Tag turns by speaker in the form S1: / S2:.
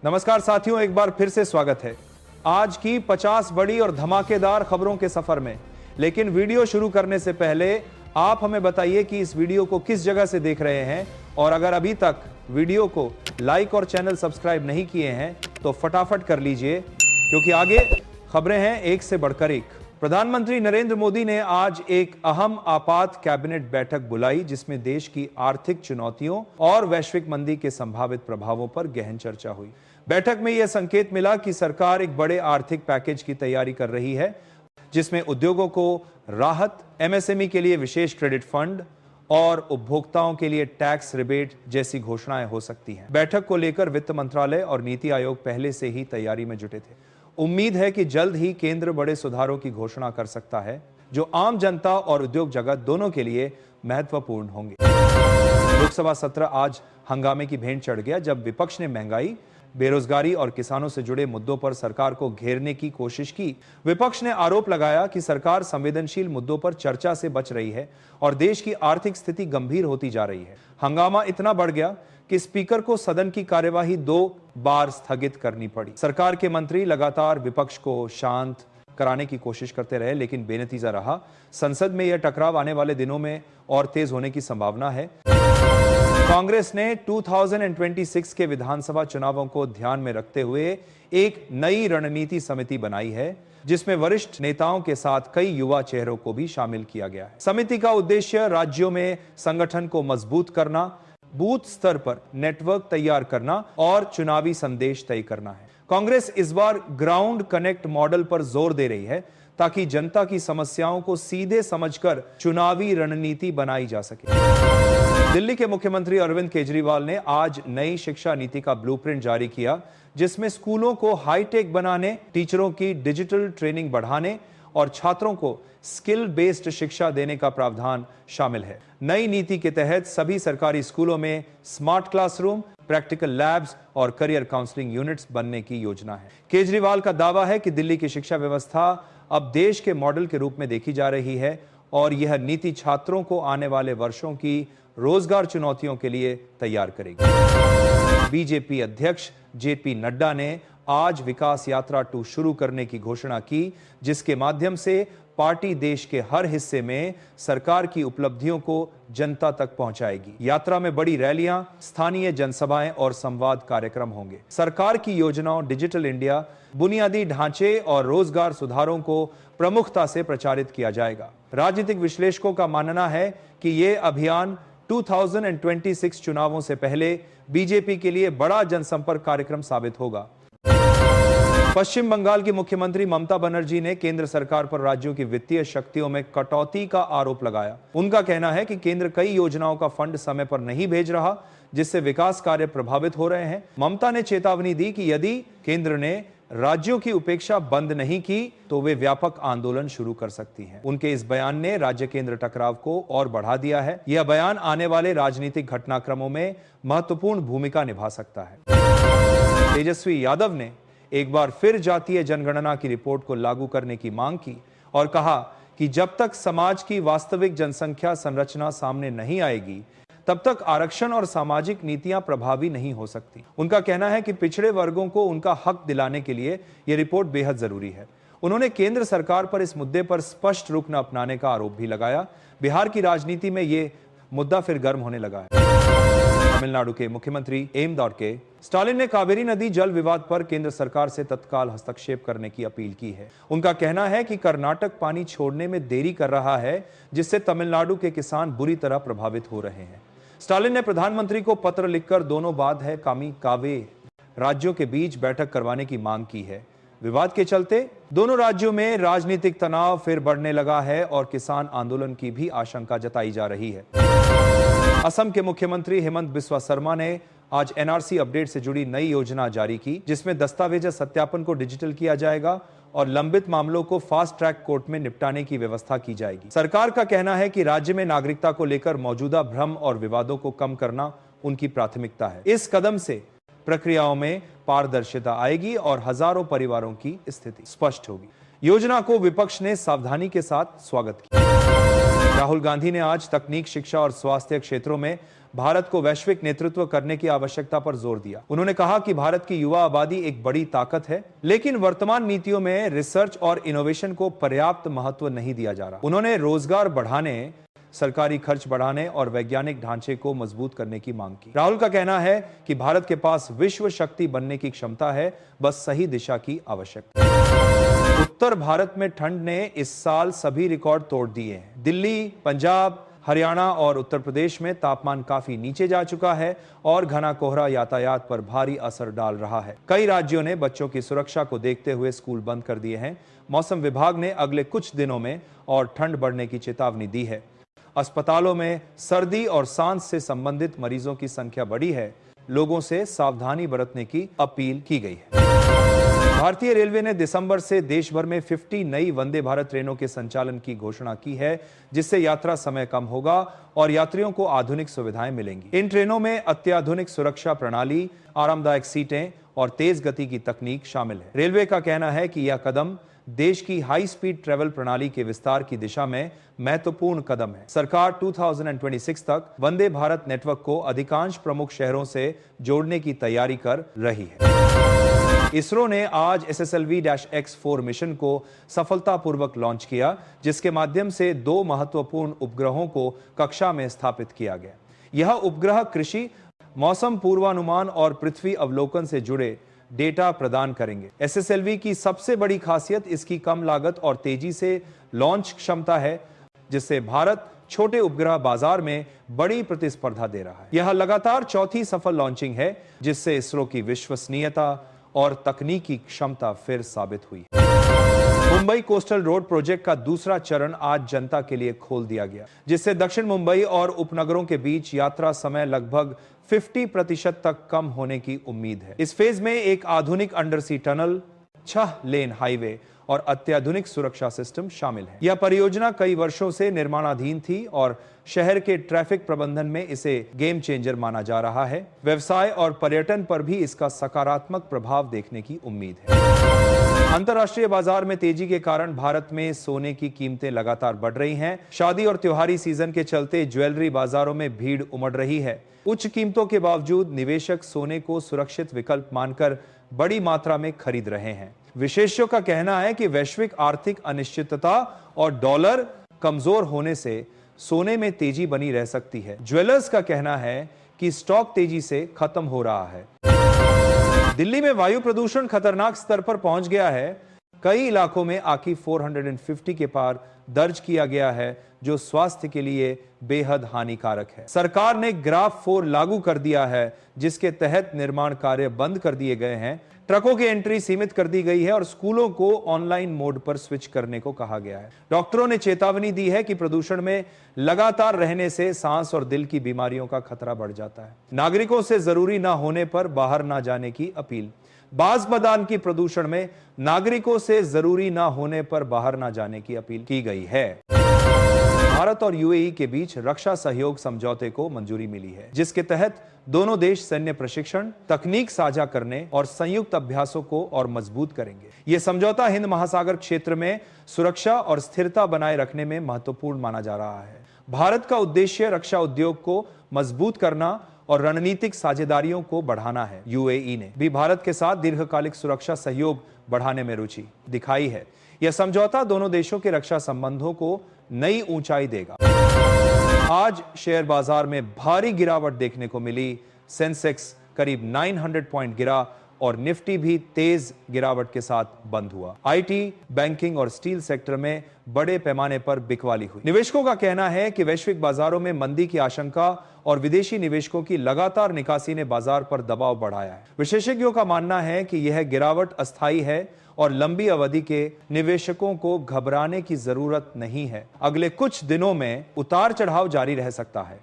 S1: नमस्कार साथियों, एक बार फिर से स्वागत है आज की 50 बड़ी और धमाकेदार खबरों के सफर में। लेकिन वीडियो शुरू करने से पहले आप हमें बताइए कि इस वीडियो को किस जगह से देख रहे हैं, और अगर अभी तक वीडियो को लाइक और चैनल सब्सक्राइब नहीं किए हैं तो फटाफट कर लीजिए, क्योंकि आगे खबरें हैं एक से बढ़कर एक। प्रधानमंत्री नरेंद्र मोदी ने आज एक अहम आपात कैबिनेट बैठक बुलाई, जिसमें देश की आर्थिक चुनौतियों और वैश्विक मंदी के संभावित प्रभावों पर गहन चर्चा हुई। बैठक में यह संकेत मिला कि सरकार एक बड़े आर्थिक पैकेज की तैयारी कर रही है, जिसमें उद्योगों को राहत, एमएसएमई के लिए विशेष क्रेडिट फंड और उपभोक्ताओं के लिए टैक्स रिबेट जैसी घोषणाएं हो सकती हैं। बैठक को लेकर वित्त मंत्रालय और नीति आयोग पहले से ही तैयारी में जुटे थे। उम्मीद है कि जल्द ही केंद्र बड़े सुधारों की घोषणा कर सकता है, जो आम जनता और उद्योग जगत दोनों के लिए महत्वपूर्ण होंगे। लोकसभा सत्र आज हंगामे की भेंट चढ़ गया, जब विपक्ष ने महंगाई, बेरोजगारी और किसानों से जुड़े मुद्दों पर सरकार को घेरने की कोशिश की। विपक्ष ने आरोप लगाया कि सरकार संवेदनशील मुद्दों पर चर्चा से बच रही है और देश की आर्थिक स्थिति गंभीर होती जा रही है। हंगामा इतना बढ़ गया कि स्पीकर को सदन की कार्यवाही 2 बार स्थगित करनी पड़ी। सरकार के मंत्री लगातार विपक्ष को शांत कराने की कोशिश करते रहे, लेकिन बेनतीजा रहा। संसद में यह टकराव आने वाले दिनों में और तेज होने की संभावना है। कांग्रेस ने 2026 के विधानसभा चुनावों को ध्यान में रखते हुए एक नई रणनीति समिति बनाई है, जिसमें वरिष्ठ नेताओं के साथ कई युवा चेहरों को भी शामिल किया गया है। समिति का उद्देश्य राज्यों में संगठन को मजबूत करना, बूथ स्तर पर नेटवर्क तैयार करना और चुनावी संदेश तय करना है। कांग्रेस इस बार ग्राउंड कनेक्ट मॉडल पर जोर दे रही है, ताकि जनता की समस्याओं को सीधे समझकर चुनावी रणनीति बनाई जा सके। दिल्ली के मुख्यमंत्री अरविंद केजरीवाल ने आज नई शिक्षा नीति का ब्लूप्रिंट जारी किया, जिसमें स्कूलों को हाईटेक बनाने, टीचरों की डिजिटल ट्रेनिंग बढ़ाने और छात्रों को स्किल बेस्ड शिक्षा देने का प्रावधान शामिल है। नई नीति के तहत सभी सरकारी स्कूलों में स्मार्ट क्लासरूम, प्रैक्टिकल लैब्स और करियर काउंसलिंग यूनिट्स बनने की योजना है। केजरीवाल का दावा है कि दिल्ली की शिक्षा व्यवस्था अब देश के मॉडल के रूप में देखी जा रही है और यह नीति छात्रों को आने वाले वर्षों की रोजगार चुनौतियों के लिए तैयार करेगी। बीजेपी अध्यक्ष जेपी नड्डा ने आज विकास यात्रा 2 शुरू करने की घोषणा की, जिसके माध्यम से पार्टी देश के हर हिस्से में सरकार की उपलब्धियों को जनता तक पहुंचाएगी। यात्रा में बड़ी रैलियां, स्थानीय जनसभाएं और संवाद कार्यक्रम होंगे। सरकार की योजनाओं, डिजिटल इंडिया, बुनियादी ढांचे और रोजगार सुधारों को प्रमुखता से प्रचारित किया जाएगा। राजनीतिक विश्लेषकों का मानना है कि यह अभियान 2026 चुनावों से पहले बीजेपी के लिए बड़ा जनसंपर्क कार्यक्रम साबित होगा। पश्चिम बंगाल की मुख्यमंत्री ममता बनर्जी ने केंद्र सरकार पर राज्यों की वित्तीय शक्तियों में कटौती का आरोप लगाया। उनका कहना है कि केंद्र कई योजनाओं का फंड समय पर नहीं भेज रहा, जिससे विकास कार्य प्रभावित हो रहे हैं। ममता ने चेतावनी दी कि यदि केंद्र ने राज्यों की उपेक्षा बंद नहीं की तो वे व्यापक आंदोलन शुरू कर सकती हैं। उनके इस बयान ने राज्य केंद्र टकराव को और बढ़ा दिया है। यह बयान आने वाले राजनीतिक घटनाक्रमों में महत्वपूर्ण भूमिका निभा सकता है। तेजस्वी यादव ने एक बार फिर जातीय जनगणना की रिपोर्ट को लागू करने की मांग की और कहा कि जब तक समाज की वास्तविक जनसंख्या संरचना सामने नहीं आएगी, तब तक आरक्षण और सामाजिक नीतियां प्रभावी नहीं हो सकती। उनका कहना है कि पिछड़े वर्गों को उनका हक दिलाने के लिए यह रिपोर्ट बेहद जरूरी है। उन्होंने केंद्र सरकार पर इस मुद्दे पर स्पष्ट रुख न अपनाने का आरोप भी लगाया। बिहार की राजनीति में यह मुद्दा फिर गर्म होने लगा है। तमिलनाडु के मुख्यमंत्री एम. स्टालिन ने कावेरी नदी जल विवाद पर केंद्र सरकार से तत्काल हस्तक्षेप करने की अपील की है। उनका कहना है कि कर्नाटक पानी छोड़ने में देरी कर रहा है, जिससे तमिलनाडु के किसान बुरी तरह प्रभावित हो रहे हैं। स्टालिन ने प्रधानमंत्री को पत्र लिखकर दोनों बात-है-कामी कावे राज्यों के बीच बैठक करवाने की मांग की है। विवाद के चलते दोनों राज्यों में राजनीतिक तनाव फिर बढ़ने लगा है और किसान आंदोलन की भी आशंका जताई जा रही है। असम के मुख्यमंत्री हेमंत बिस्वा शर्मा ने आज एनआरसी अपडेट से जुड़ी नई योजना जारी की, जिसमें दस्तावेज सत्यापन को डिजिटल किया जाएगा और लंबित मामलों को फास्ट ट्रैक कोर्ट में निपटाने की व्यवस्था की जाएगी। सरकार का कहना है कि राज्य में नागरिकता को लेकर मौजूदा भ्रम और विवादों को कम करना उनकी प्राथमिकता है। इस कदम से प्रक्रियाओं में पारदर्शिता आएगी और हजारों परिवारों की स्थिति स्पष्ट होगी। योजना को विपक्ष ने सावधानी के साथ स्वागत किया। राहुल गांधी ने आज तकनीक, शिक्षा और स्वास्थ्य क्षेत्रों में भारत को वैश्विक नेतृत्व करने की आवश्यकता पर जोर दिया। उन्होंने कहा कि भारत की युवा आबादी एक बड़ी ताकत है, लेकिन वर्तमान नीतियों में रिसर्च और इनोवेशन को पर्याप्त महत्व नहीं दिया जा रहा। उन्होंने रोजगार बढ़ाने, सरकारी खर्च बढ़ाने और वैज्ञानिक ढांचे को मजबूत करने की मांग की। राहुल का कहना है कि भारत के पास विश्व शक्ति बनने की क्षमता है, बस सही दिशा की आवश्यकता है। उत्तर भारत में ठंड ने इस साल सभी रिकॉर्ड तोड़ दिए हैं। दिल्ली, पंजाब, हरियाणा और उत्तर प्रदेश में तापमान काफी नीचे जा चुका है और घना कोहरा यातायात पर भारी असर डाल रहा है। कई राज्यों ने बच्चों की सुरक्षा को देखते हुए स्कूल बंद कर दिए हैं। मौसम विभाग ने अगले कुछ दिनों में और ठंड बढ़ने की चेतावनी दी है। अस्पतालों में सर्दी और सांस से संबंधित मरीजों की संख्या बढ़ी है। लोगों से सावधानी बरतने की अपील की गई है। भारतीय रेलवे ने दिसंबर से देश भर में 50 नई वंदे भारत ट्रेनों के संचालन की घोषणा की है, जिससे यात्रा समय कम होगा और यात्रियों को आधुनिक सुविधाएं मिलेंगी। इन ट्रेनों में अत्याधुनिक सुरक्षा प्रणाली, आरामदायक सीटें और तेज गति की तकनीक शामिल है। रेलवे का कहना है कि यह कदम देश की हाई स्पीड ट्रेवल प्रणाली के विस्तार की दिशा में महत्वपूर्ण कदम है। सरकार 2026 तक वंदे भारत नेटवर्क को अधिकांश प्रमुख शहरों से जोड़ने की तैयारी कर रही है। इसरो ने आज SSLV-X4 मिशन को सफलतापूर्वक लॉन्च किया, जिसके माध्यम से 2 महत्वपूर्ण उपग्रहों को कक्षा में स्थापित किया गया। यह उपग्रह कृषि, मौसम पूर्वानुमान और पृथ्वी अवलोकन से जुड़े डेटा प्रदान करेंगे। SSLV की सबसे बड़ी खासियत इसकी कम लागत और तेजी से लॉन्च क्षमता है, जिससे भारत छोटे उपग्रह बाजार में बड़ी प्रतिस्पर्धा दे रहा है। यह लगातार चौथी सफल लॉन्चिंग है, जिससे इसरो की विश्वसनीयता और तकनीकी क्षमता फिर साबित हुई। मुंबई कोस्टल रोड प्रोजेक्ट का दूसरा चरण आज जनता के लिए खोल दिया गया, जिससे दक्षिण मुंबई और उपनगरों के बीच यात्रा समय लगभग 50% तक कम होने की उम्मीद है। इस फेज में एक आधुनिक अंडरसी टनल, 6 लेन हाईवे और अत्याधुनिक सुरक्षा सिस्टम शामिल है। यह परियोजना कई वर्षों से निर्माणाधीन थी और शहर के ट्रैफिक प्रबंधन में इसे गेम चेंजर माना जा रहा है। व्यवसाय और पर्यटन पर भी इसका सकारात्मक प्रभाव देखने की उम्मीद है। अंतर्राष्ट्रीय बाजार में तेजी के कारण भारत में सोने की कीमतें लगातार बढ़ रही हैं। शादी और त्योहारी सीजन के चलते ज्वेलरी बाजारों में भीड़ उमड़ रही है। उच्च कीमतों के बावजूद निवेशक सोने को सुरक्षित विकल्प मानकर बड़ी मात्रा में खरीद रहे हैं। विशेषज्ञों का कहना है कि वैश्विक आर्थिक अनिश्चितता और डॉलर कमजोर होने से सोने में तेजी बनी रह सकती है। ज्वेलर्स का कहना है कि स्टॉक तेजी से खत्म हो रहा है। दिल्ली में वायु प्रदूषण खतरनाक स्तर पर पहुंच गया है। कई इलाकों में आकी 450 के पार दर्ज किया गया है, जो स्वास्थ्य के लिए बेहद हानिकारक है। सरकार ने ग्राफ 4 लागू कर दिया है, जिसके तहत निर्माण कार्य बंद कर दिए गए हैं। ट्रकों की एंट्री सीमित कर दी गई है और स्कूलों को ऑनलाइन मोड पर स्विच करने को कहा गया है। डॉक्टरों ने चेतावनी दी है कि प्रदूषण में लगातार रहने से सांस और दिल की बीमारियों का खतरा बढ़ जाता है। नागरिकों से जरूरी ना होने पर बाहर ना जाने की अपील। बाज मैदान की प्रदूषण में नागरिकों से जरूरी ना होने पर बाहर ना जाने की अपील की गई है। भारत और यूएई के बीच रक्षा सहयोग समझौते को मंजूरी मिली है, जिसके तहत दोनों देश सैन्य प्रशिक्षण, तकनीक साझा करने और संयुक्त अभ्यासों को और मजबूत करेंगे। यह समझौता हिंद महासागर क्षेत्र में सुरक्षा और स्थिरता बनाए रखने में महत्वपूर्ण माना जा रहा है। भारत का उद्देश्य रक्षा उद्योग को मजबूत करना और रणनीतिक साझेदारियों को बढ़ाना है। यूएई ने भी भारत के साथ दीर्घकालिक सुरक्षा सहयोग बढ़ाने में रुचि दिखाई है। यह समझौता दोनों देशों के रक्षा संबंधों को नई ऊंचाई देगा। आज शेयर बाजार में भारी गिरावट देखने को मिली। सेंसेक्स करीब 900 पॉइंट गिरा और निफ्टी भी तेज गिरावट के साथ बंद हुआ। आईटी, बैंकिंग और स्टील सेक्टर में बड़े पैमाने पर बिकवाली हुई। निवेशकों का कहना है कि वैश्विक बाजारों में मंदी की आशंका और विदेशी निवेशकों की लगातार निकासी ने बाजार पर दबाव बढ़ाया है। विशेषज्ञों का मानना है कि यह गिरावट अस्थायी है और लंबी अवधि के निवेशकों को घबराने की जरूरत नहीं है। अगले कुछ दिनों में उतार चढ़ाव जारी रह सकता है।